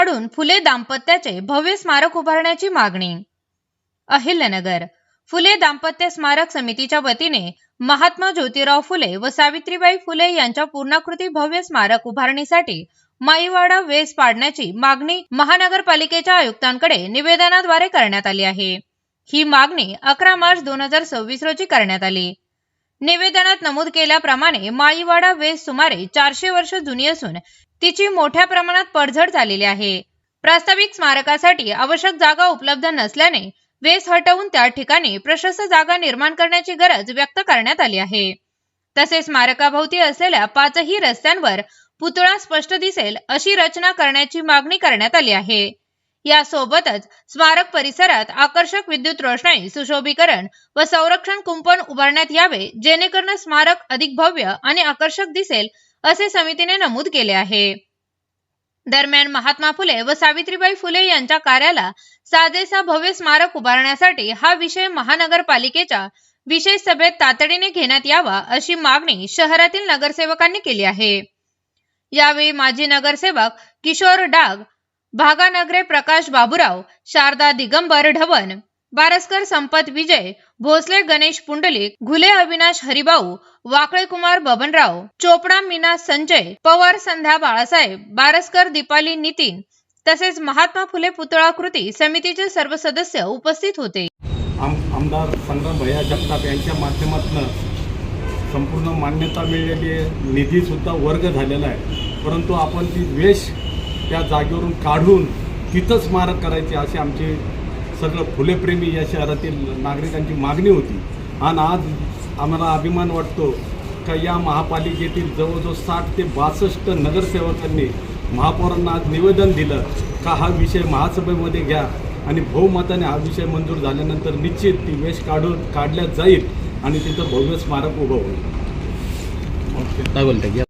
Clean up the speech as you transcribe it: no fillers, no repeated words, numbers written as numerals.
काढून फुले दाम्पत्याचे भव्य स्मारक उभारण्याची मागणी। अहिल्यानगर फुले दाम्पत्य स्मारक समितीच्या वतीने महात्मा ज्योतिराव फुले व सावित्रीबाई फुले यांच्या पूर्णाकृती भव्य स्मारक उभारणीसाठी माईवाडा वेस पाडण्याची मागणी महानगरपालिकेच्या आयुक्तांकडे निवेदनाद्वारे करण्यात आली आहे। ही मागणी 11 मार्च 2026 रोजी करण्यात आली। निवेदनात नमूद केल्याप्रमाणे माईवाडा वेस सुमारे 400 वर्ष जुनी असून तिची मोठ्या प्रमाणात पडझड झालेली आहे। प्रास्ताविक स्मारकासाठी आवश्यक जागा उपलब्ध नसल्याने वेस हटवून त्या ठिकाणी प्रशस्त जागा निर्माण करण्याची गरज व्यक्त करण्यात आली आहे। तसेच स्मारकाभोवती असलेल्या 5ही रस्त्यांवर पुतळा स्पष्ट दिसेल अशी रचना करण्याची मागणी करण्यात आली आहे। यासोबतच स्मारक परिसरात आकर्षक विद्युत रोषणाई, सुशोभीकरण व संरक्षण कुंपण उभारण्यात यावे, जेणेकरून स्मारक अधिक भव्य आणि आकर्षक दिसेल असे समितीने नमूद केले आहे। दरम्यान महात्मा फुले व सावित्रीबाई फुले यांच्या कार्याला साजेसा भव्य स्मारक उभारण्यासाठी हा विषय महानगरपालिकेच्या विशेष सभेत तातडीने घेण्यात यावा अशी मागणी शहरातील नगरसेवकांनी केली आहे। यावेळी माजी नगरसेवक किशोर डाग, भागानगरे प्रकाश बाबूराव, शारदा दिगंबर ढवण, बारसकर संपत विजय, भोसले गणेश पुंडलिक, घुले अविनाश हरिभाऊ, वाकळे कुमार बबनराव, चोपडा मीना संजय, पवार संध्या बाळासाहेब, बारसकर दीपाली नितीन तसेच महात्मा फुले पुतळा कृती समितीचे सर्व सदस्य उपस्थित होते। आमदार संग्राम भैया जगताप यांच्या माध्यमातून संपूर्ण मान्यता मिळालेली आहे, निधी सुद्धा वर्ग झालेला आहे, परंतु आपण ती वेश त्या जागेवरून काढून तिथं स्मारक करायचे अशी आमची सगळं फुलेप्रेमी या शहरातील नागरिकांची मागणी होती। आणि आज आम्हाला अभिमान वाटतो का या महापालिकेतील जवळजवळ 60 ते 62 नगरसेवकांनी महापौरांना आज निवेदन दिलं का हा विषय महासभेमध्ये घ्या आणि बहुमताने हा विषय मंजूर झाल्यानंतर निश्चित ती वेश काढल्या जाईल आणि तिथं भव्य स्मारक उभं होईल। काय बोलताय?